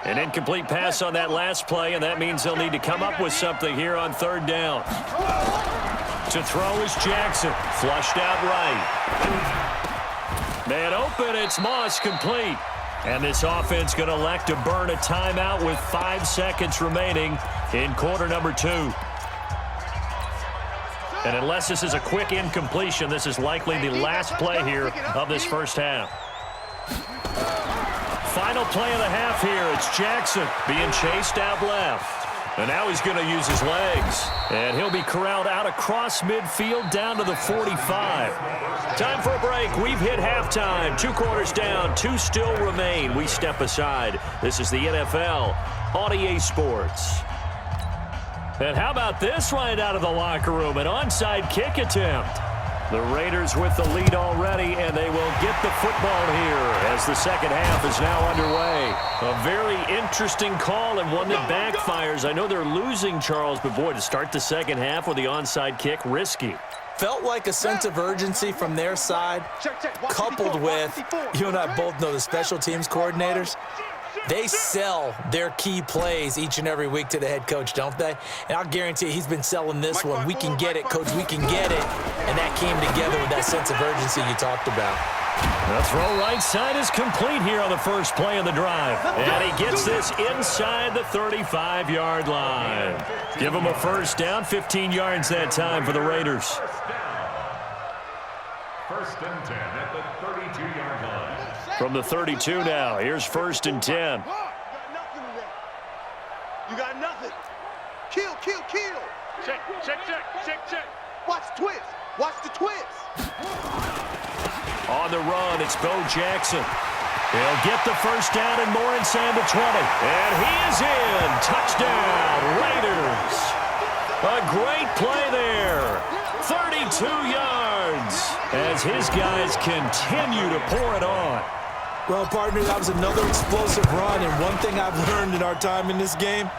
An incomplete pass on that last play, and that means they'll need to come up with something here on third down. To throw is Jackson. Flushed out right. Man open, it's Moss, complete. And this offense going to elect to burn a timeout with 5 seconds remaining in quarter number 2. And unless this is a quick incompletion, this is likely the last play here of this first half. Final play of the half here. It's Jackson being chased out left. And now he's going to use his legs. And he'll be corralled out across midfield down to the 45. Time for a break. We've hit halftime. 2 quarters down. 2 still remain. We step aside. This is the NFL on EA Sports. And how about this right out of the locker room? An onside kick attempt. The Raiders with the lead already, and they will get the football here as the second half is now underway. A very interesting call and one that backfires. I know they're losing, Charles, but boy, to start the second half with the onside kick, risky. Felt like a sense of urgency from their side, coupled with, you and I both know the special teams coordinators. They sell their key plays each and every week to the head coach, don't they? And I'll guarantee you he's been selling this one. We can get it, coach, we can get it. And that came together with that sense of urgency you talked about. The throw right side is complete here on the first play of the drive. And he gets this inside the 35-yard line. Give him a first down, 15 yards that time for the Raiders. First and 10 at the 32-yard line. From the 32 now, here's first and 10. You got nothing. Kill, kill, kill. Check. Watch the twist. Watch the twist. On the run, it's Bo Jackson. He'll get the first down and more inside the 20. And he is in. Touchdown, Raiders. A great play there. 32 yards as his guys continue to pour it on. Well, partner, that was another explosive run, and one thing I've learned in our time in this game,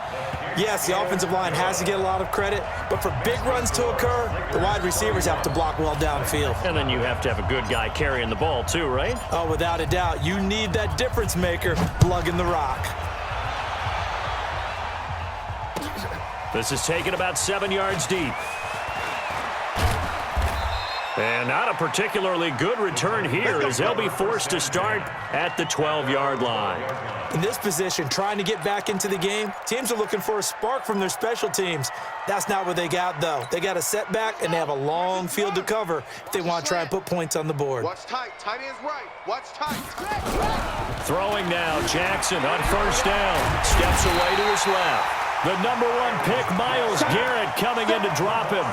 yes, the offensive line has to get a lot of credit, but for big runs to occur, the wide receivers have to block well downfield. And then you have to have a good guy carrying the ball too, right? Oh, without a doubt. You need that difference maker plugging the rock. This is taken about 7 yards deep. And not a particularly good return here as they'll be forced to start at the 12-yard line. In this position, trying to get back into the game, teams are looking for a spark from their special teams. That's not what they got, though. They got a setback, and they have a long field to cover if they want to try and put points on the board. Watch tight. Tight end's right. Watch tight. Throwing now, Jackson on first down. Steps away to his left. The number 1 pick, Myles Garrett, coming in to drop him.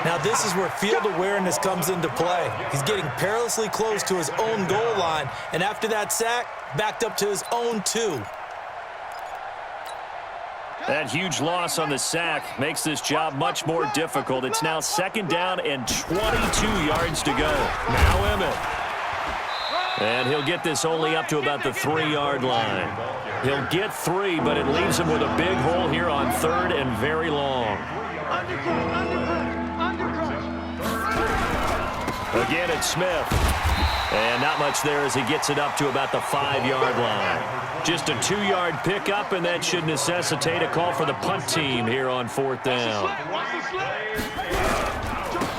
Now this is where field awareness comes into play. He's getting perilously close to his own goal line, and after that sack, backed up to his own 2. That huge loss on the sack makes this job much more difficult. It's now second down and 22 yards to go. Now Emmett. And he'll get this only up to about the 3-yard line. He'll get 3, but it leaves him with a big hole here on third and very long. Again, it's Smith. And not much there as he gets it up to about the 5-yard line. Just a 2-yard pickup, and that should necessitate a call for the punt team here on fourth down.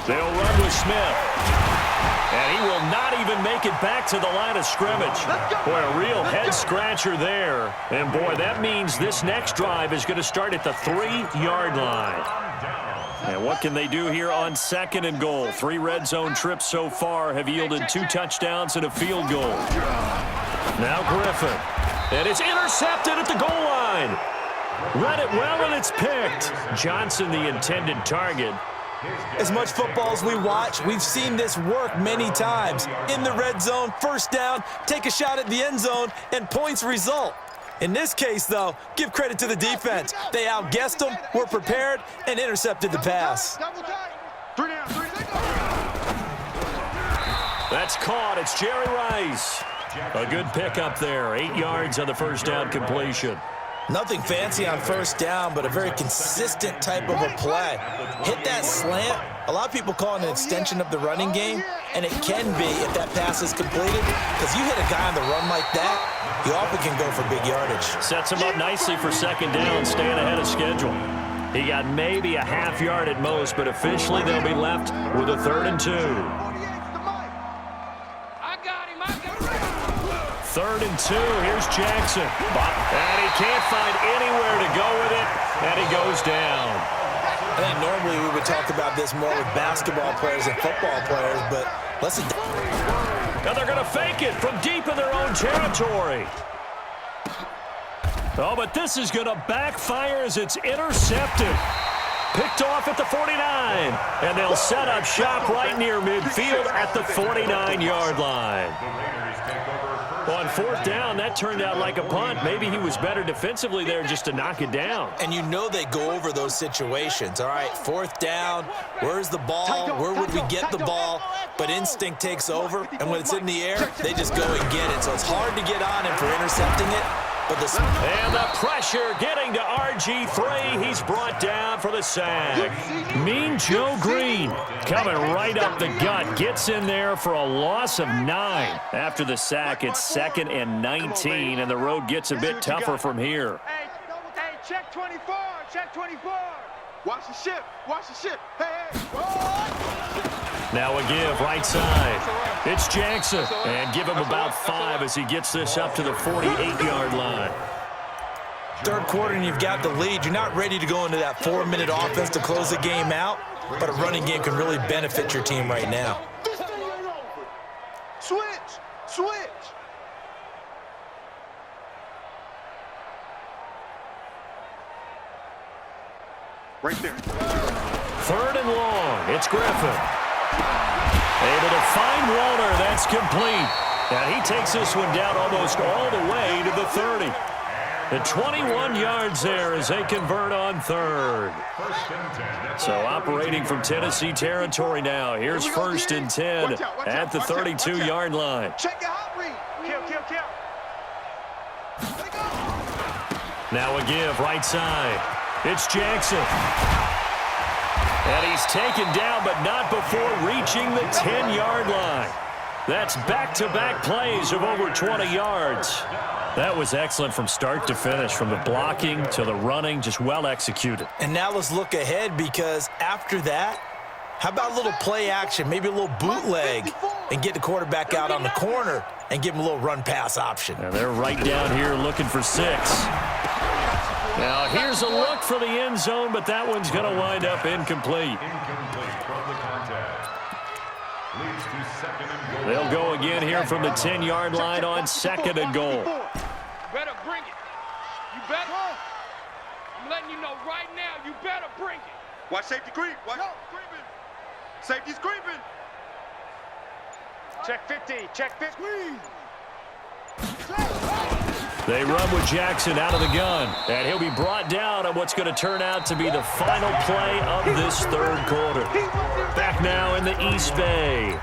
They'll run with Smith. And he will not even make it back to the line of scrimmage. Boy, a real head-scratcher there. And, boy, that means this next drive is going to start at the 3-yard line. And what can they do here on second and goal? 3 red zone trips so far have yielded 2 touchdowns and a field goal. Now Griffin. And it's intercepted at the goal line. Read it well, and it's picked. Johnson, the intended target. As much football as we watch, we've seen this work many times. In the red zone, first down, take a shot at the end zone, and points result. In this case, though, give credit to the defense. They outguessed them, were prepared, and intercepted the pass. That's caught. It's Jerry Rice. A good pickup there. 8 yards on the first down completion. Nothing fancy on first down, but a very consistent type of a play. Hit that slant. A lot of people call it an extension of the running game, and it can be if that pass is completed, because you hit a guy on the run like that, he often can go for big yardage. Sets him up nicely for second down, staying ahead of schedule. He got maybe a half yard at most, but officially they'll be left with a 3rd and 2. 3rd and 2, here's Jackson. And he can't find anywhere to go with it, and he goes down. I think normally we would talk about this more with basketball players and football players, but listen. And they're going to fake it from deep in their own territory. Oh, but this is going to backfire as it's intercepted. Picked off at the 49. And they'll set up shop right near midfield at the 49-yard line. On 4th down, that turned out like a punt. Maybe he was better defensively there just to knock it down. And you know they go over those situations. All right, 4th down, where's the ball? Where would we get the ball? But instinct takes over, and when it's in the air, they just go and get it. So it's hard to get on him for intercepting it. And the pressure getting to RG3. He's brought down for the sack. Mean Joe Green coming right up the gut. Gets in there for a loss of 9. After the sack, it's 2nd and 19, and the road gets a bit tougher from here. Hey, check 24. Check 24. Watch the ship. Watch the ship. Hey. Now a give right side. It's Jackson. And give him about 5 as he gets this up to the 48-yard line. 3rd quarter and you've got the lead. You're not ready to go into that 4-minute offense to close the game out, but a running game can really benefit your team right now. Switch. Right there. 3rd and long. It's Griffin. Able to find Walter. That's complete. And he takes this one down almost all the way to the 30. The 21 yards there as they convert on 3rd. So operating from Tennessee territory now. Here's 1st and 10 at the 32-yard line. Check your hot read. Kill. Now a give right side. It's Jackson. And he's taken down, but not before reaching the 10-yard line. That's back-to-back plays of over 20 yards. That was excellent from start to finish, from the blocking to the running, just well executed. And now let's look ahead, because after that, how about a little play action, maybe a little bootleg, and get the quarterback out on the corner and give him a little run-pass option. And they're right down here looking for 6. Now, here's a look for the end zone, but that one's going to wind up incomplete. From the contact. Leads to 2nd and goal. They'll go again here from the 10-yard line on 2nd and goal. Better bring it. You better. I'm letting you know right now, you better bring it. Watch safety creep. Watch creeping. Safety's creeping. Check 50. Check 50. They run with Jackson out of the gun, and he'll be brought down on what's going to turn out to be the final play of this 3rd quarter. Back now in the East Bay.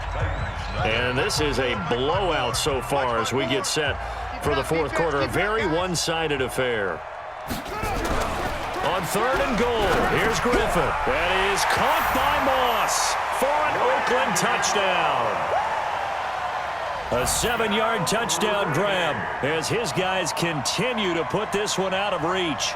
And this is a blowout so far as we get set for the 4th quarter. A very one-sided affair. On 3rd and goal, here's Griffin. That is caught by Moss for an Oakland touchdown. A 7-yard touchdown grab as his guys continue to put this one out of reach.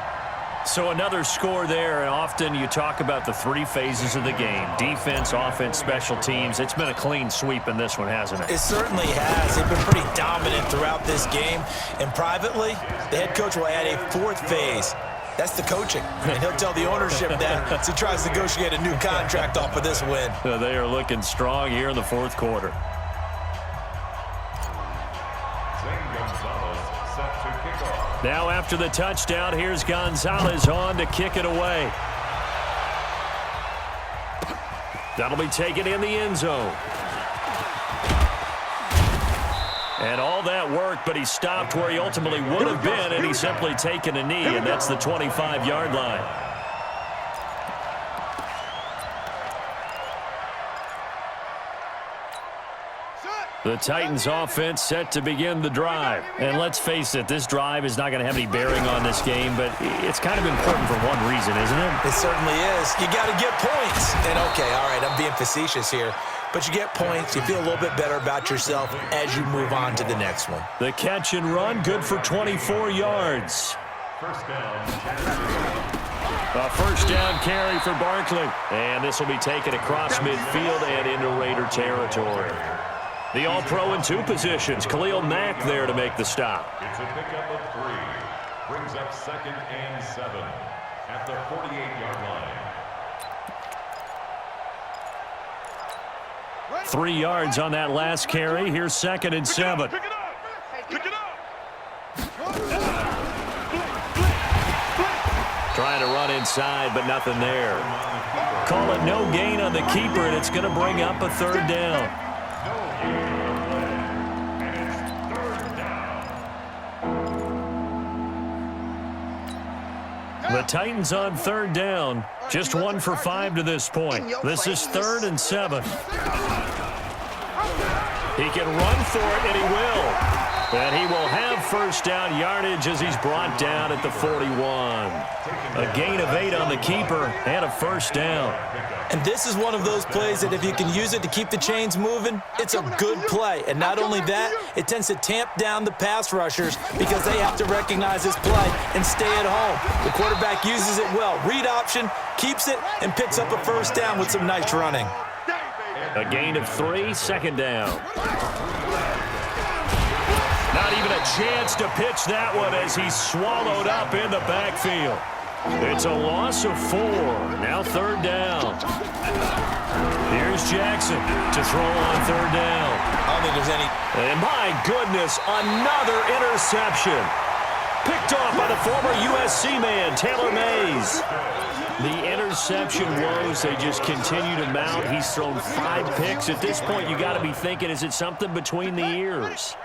So another score there, and often you talk about the 3 phases of the game. Defense, offense, special teams. It's been a clean sweep in this one, hasn't it? It certainly has. They've been pretty dominant throughout this game. And privately, the head coach will add a 4th phase. That's the coaching. And he'll tell the ownership that as he tries to negotiate a new contract off of this win. They are looking strong here in the 4th quarter. Now after the touchdown, here's Gonzalez on to kick it away. That'll be taken in the end zone. And all that worked, but he stopped where he ultimately would have been, and he's simply taken a knee, and that's the 25-yard line. The Titans offense set to begin the drive. And let's face it, this drive is not going to have any bearing on this game, but it's kind of important for one reason, isn't it? It certainly is. You got to get points. And okay, all right, I'm being facetious here. But you get points, you feel a little bit better about yourself as you move on to the next one. The catch and run, good for 24 yards. First down. A first down carry for Barkley. And this will be taken across midfield and into Raider territory. The All-Pro in 2 positions. Khalil Mack there to make the stop. It's a pickup of 3. Brings up 2nd and 7 at the 48-yard line. 3 yards on that last carry. Here's 2nd and 7. Pick it up. Pick it up. Trying to run inside, but nothing there. Call it no gain on the keeper, and it's going to bring up a 3rd down. The Titans on 3rd down. Just 1 for 5 to this point. This is 3rd and 7. He can run for it, and he will. And he will have first down yardage as he's brought down at the 41. A gain of 8 on the keeper and a first down. And this is one of those plays that if you can use it to keep the chains moving, it's a good play. And not only that, it tends to tamp down the pass rushers because they have to recognize this play and stay at home. The quarterback uses it well. Read option, keeps it, and picks up a first down with some nice running. A gain of 3, 2nd down. Not even a chance to pitch that one as he's swallowed up in the backfield. It's a loss of 4. Now 3rd down. Here's Jackson to throw on 3rd down. I don't think there's any. And my goodness, another interception. Picked off by the former USC man, Taylor Mays. The interception woes, they just continue to mount. He's thrown 5 picks. At this point, you got to be thinking, is it something between the ears?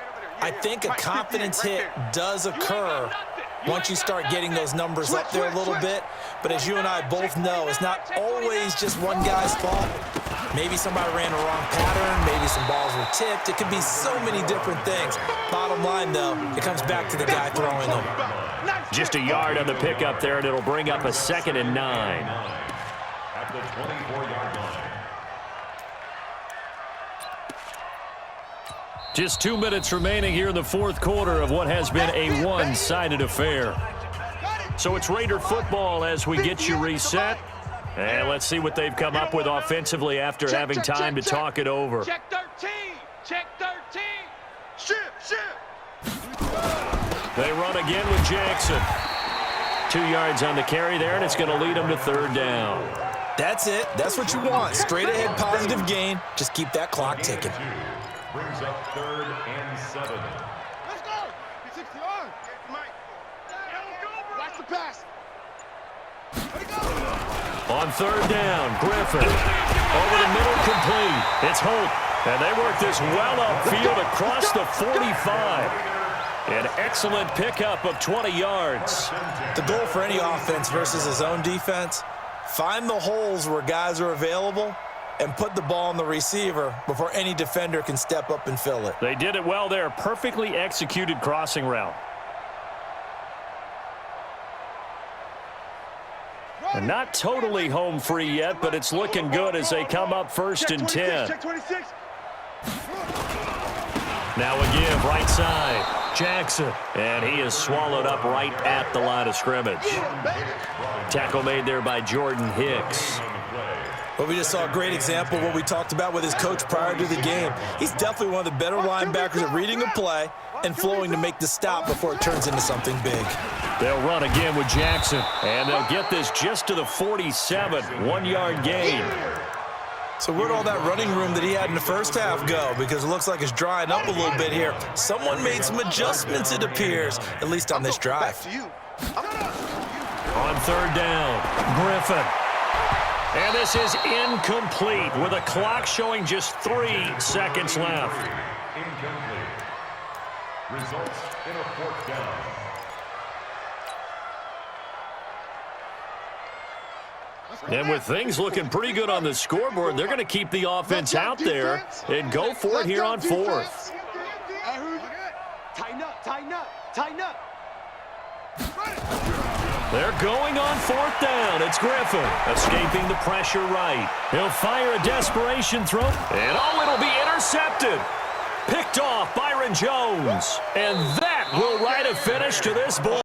I think a confidence hit does occur once you start getting those numbers up there a little bit. But as you and I both know, it's not always just one guy's fault. Maybe somebody ran a wrong pattern. Maybe some balls were tipped. It could be so many different things. Bottom line, though, it comes back to the guy throwing them. Just a yard on the pickup there, and it'll bring up a 2nd and 9. At the 24-yard line. Just 2 minutes remaining here in the 4th quarter of what has been a one-sided affair. So it's Raider football as we get you reset. And let's see what they've come up with offensively after having time to talk it over. Check 13. Check 13. Ship. They run again with Jackson. 2 yards on the carry there, and it's going to lead them to 3rd down. That's it. That's what you want. Straight ahead positive gain. Just keep that clock ticking. Brings up 3rd and 7. Let's go. 60 on. Mike. Watch the pass. On 3rd down, Griffin. Over the middle, complete. It's Holt. And they work this well upfield across the 45. An excellent pickup of 20 yards. The goal for any offense versus his own defense, find the holes where guys are available and put the ball on the receiver before any defender can step up and fill it. They did it well there. Perfectly executed crossing route. And not totally home free yet, but it's looking good as they come up 1st and 10. Check 26. Now again, right side, Jackson. And he is swallowed up right at the line of scrimmage. Tackle made there by Jordan Hicks. Well, we just saw a great example of what we talked about with his coach prior to the game. He's definitely one of the better linebackers at reading a play and flowing to make the stop before it turns into something big. They'll run again with Jackson, and they'll get this just to the 47, 1-yard gain. So where'd all that running room that he had in the first half go? Because it looks like it's drying up a little bit here. Someone made some adjustments, it appears, at least on this drive. On 3rd down, Griffin. And this is incomplete with a clock showing just 3 seconds left. Incomplete. Results in a 4th down. And with things looking pretty good on the scoreboard, they're going to keep the offense out there and go for it here on fourth. Tighten up, tighten up, tighten up. They're going on fourth down. It's Griffin escaping the pressure right. He'll fire a desperation throw. And it'll be intercepted. Picked off Byron Jones. And that will write a finish to this ball.